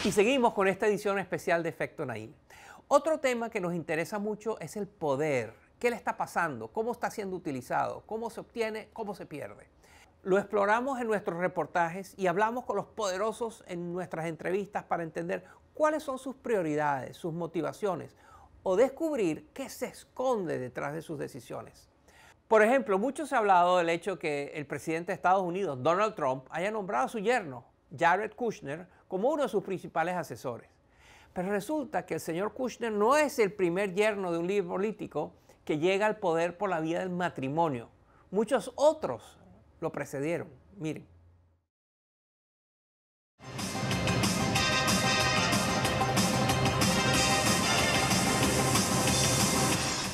Y seguimos con esta edición especial de Efecto Naim. Otro tema que nos interesa mucho es el poder. ¿Qué le está pasando? ¿Cómo está siendo utilizado? ¿Cómo se obtiene? ¿Cómo se pierde? Lo exploramos en nuestros reportajes y hablamos con los poderosos en nuestras entrevistas para entender cuáles son sus prioridades, sus motivaciones o descubrir qué se esconde detrás de sus decisiones. Por ejemplo, mucho se ha hablado del hecho que el presidente de Estados Unidos, Donald Trump, haya nombrado a su yerno, Jared Kushner, como uno de sus principales asesores. Pero resulta que el señor Kushner no es el primer yerno de un líder político que llega al poder por la vía del matrimonio. Muchos otros lo precedieron. Miren.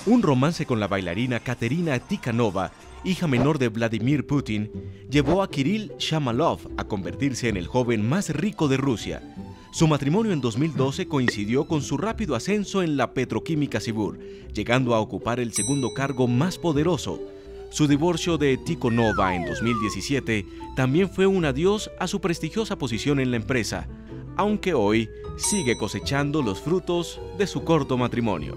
Un romance con la bailarina Katerina Tikhanova, hija menor de Vladimir Putin, llevó a Kirill Shamalov a convertirse en el joven más rico de Rusia. Su matrimonio en 2012 coincidió con su rápido ascenso en la petroquímica Sibur, llegando a ocupar el segundo cargo más poderoso. Su divorcio de Tikhonova en 2017 también fue un adiós a su prestigiosa posición en la empresa, aunque hoy sigue cosechando los frutos de su corto matrimonio.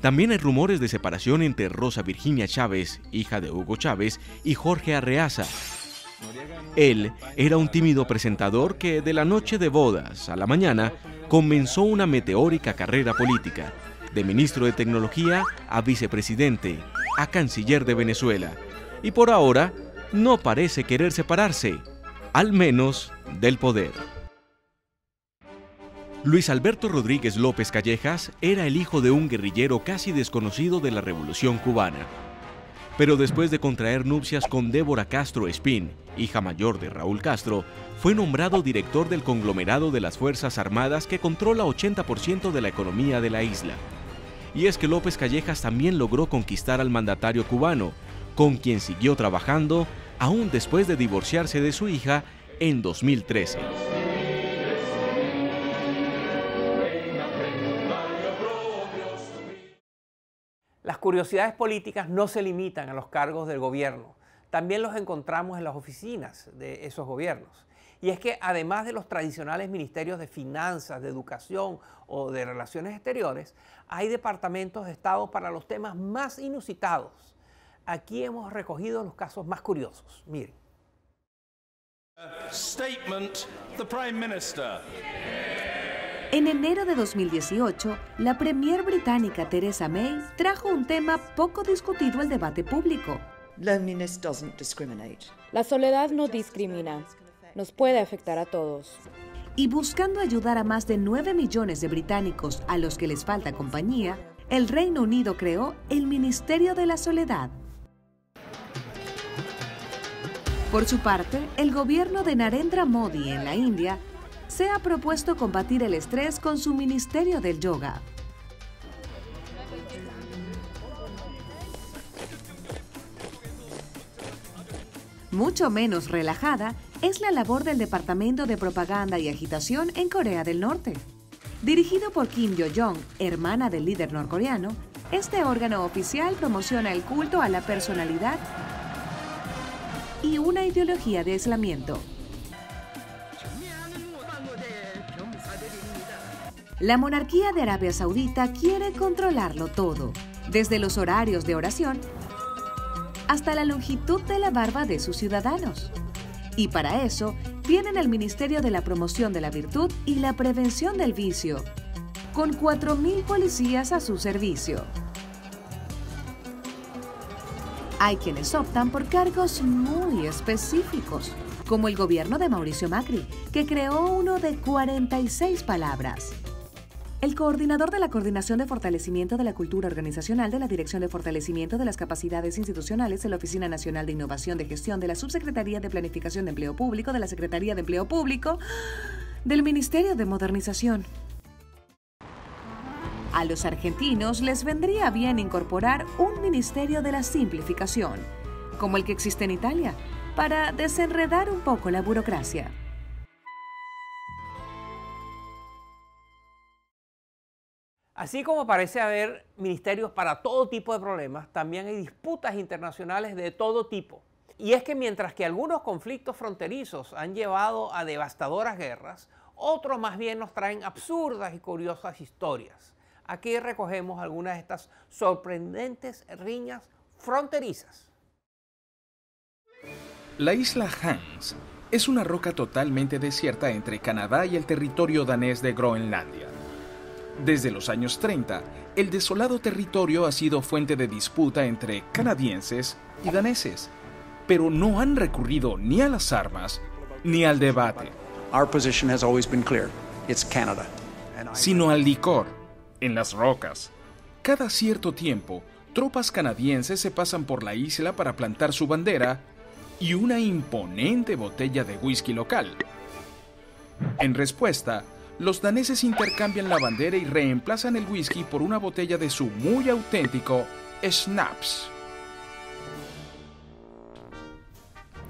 También hay rumores de separación entre Rosa Virginia Chávez, hija de Hugo Chávez, y Jorge Arreaza. Él era un tímido presentador que de la noche de bodas a la mañana comenzó una meteórica carrera política, de ministro de Tecnología a vicepresidente, a canciller de Venezuela, y por ahora no parece querer separarse, al menos del poder. Luis Alberto Rodríguez López Callejas era el hijo de un guerrillero casi desconocido de la Revolución Cubana. Pero después de contraer nupcias con Débora Castro Espín, hija mayor de Raúl Castro, fue nombrado director del conglomerado de las Fuerzas Armadas que controla 80% de la economía de la isla. Y es que López Callejas también logró conquistar al mandatario cubano, con quien siguió trabajando aún después de divorciarse de su hija en 2013. Las curiosidades políticas no se limitan a los cargos del gobierno. También los encontramos en las oficinas de esos gobiernos. Y es que además de los tradicionales ministerios de finanzas, de educación o de relaciones exteriores, hay departamentos de Estado para los temas más inusitados. Aquí hemos recogido los casos más curiosos. Miren. Statement, the Prime Minister. En enero de 2018, la premier británica Theresa May trajo un tema poco discutido al debate público. Loneliness doesn't discriminate. La soledad no discrimina. Nos puede afectar a todos. Y buscando ayudar a más de 9 millones de británicos a los que les falta compañía, el Reino Unido creó el Ministerio de la Soledad. Por su parte, el gobierno de Narendra Modi en la India se ha propuesto combatir el estrés con su Ministerio del Yoga. Mucho menos relajada es la labor del Departamento de Propaganda y Agitación en Corea del Norte. Dirigido por Kim Yo-jong, hermana del líder norcoreano, este órgano oficial promociona el culto a la personalidad y una ideología de aislamiento. La monarquía de Arabia Saudita quiere controlarlo todo, desde los horarios de oración hasta la longitud de la barba de sus ciudadanos. Y para eso, tienen el Ministerio de la Promoción de la Virtud y la Prevención del Vicio, con 4.000 policías a su servicio. Hay quienes optan por cargos muy específicos, como el gobierno de Mauricio Macri, que creó uno de 46 palabras. El coordinador de la Coordinación de Fortalecimiento de la Cultura Organizacional de la Dirección de Fortalecimiento de las Capacidades Institucionales de la Oficina Nacional de Innovación de Gestión de la Subsecretaría de Planificación de Empleo Público de la Secretaría de Empleo Público del Ministerio de Modernización. A los argentinos les vendría bien incorporar un Ministerio de la Simplificación, como el que existe en Italia, para desenredar un poco la burocracia. Así como parece haber ministerios para todo tipo de problemas, también hay disputas internacionales de todo tipo. Y es que mientras que algunos conflictos fronterizos han llevado a devastadoras guerras, otros más bien nos traen absurdas y curiosas historias. Aquí recogemos algunas de estas sorprendentes riñas fronterizas. La isla Hans es una roca totalmente desierta entre Canadá y el territorio danés de Groenlandia. Desde los años 30, el desolado territorio ha sido fuente de disputa entre canadienses y daneses, pero no han recurrido ni a las armas ni al debate, sino al licor en las rocas. Cada cierto tiempo, tropas canadienses se pasan por la isla para plantar su bandera y una imponente botella de whisky local. En respuesta, los daneses intercambian la bandera y reemplazan el whisky por una botella de su muy auténtico schnapps.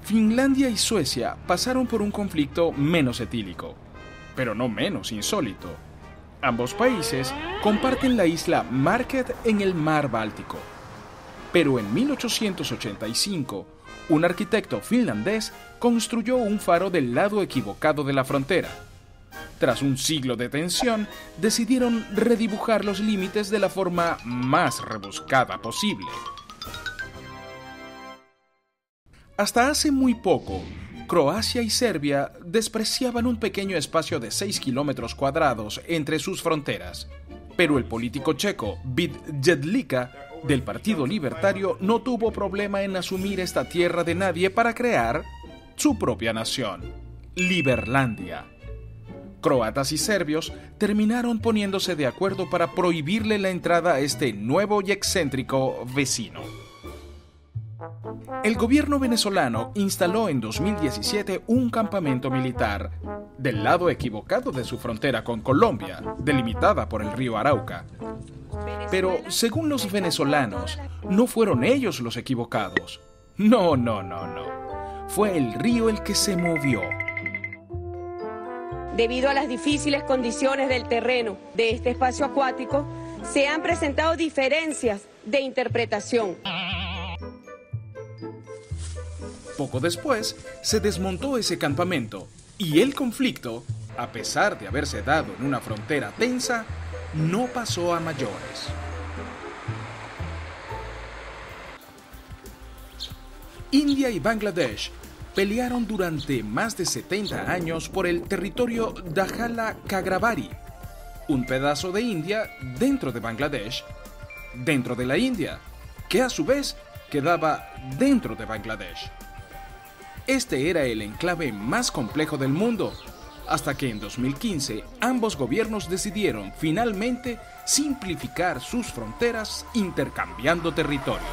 Finlandia y Suecia pasaron por un conflicto menos etílico, pero no menos insólito. Ambos países comparten la isla Market en el mar Báltico. Pero en 1885, un arquitecto finlandés construyó un faro del lado equivocado de la frontera. Tras un siglo de tensión, decidieron redibujar los límites de la forma más rebuscada posible. Hasta hace muy poco, Croacia y Serbia despreciaban un pequeño espacio de 6 kilómetros cuadrados entre sus fronteras. Pero el político checo Vid Jedlička, del Partido Libertario, no tuvo problema en asumir esta tierra de nadie para crear su propia nación, Liberlandia. Croatas y serbios terminaron poniéndose de acuerdo para prohibirle la entrada a este nuevo y excéntrico vecino. El gobierno venezolano instaló en 2017 un campamento militar del lado equivocado de su frontera con Colombia, delimitada por el río Arauca. Pero, según los venezolanos, no fueron ellos los equivocados. No. Fue el río el que se movió. Debido a las difíciles condiciones del terreno de este espacio acuático, se han presentado diferencias de interpretación. Poco después, se desmontó ese campamento y el conflicto, a pesar de haberse dado en una frontera tensa, no pasó a mayores. India y Bangladesh pelearon durante más de 70 años por el territorio Dajala Kagravari, un pedazo de India dentro de Bangladesh, dentro de la India, que a su vez quedaba dentro de Bangladesh. Este era el enclave más complejo del mundo, hasta que en 2015 ambos gobiernos decidieron finalmente simplificar sus fronteras intercambiando territorios.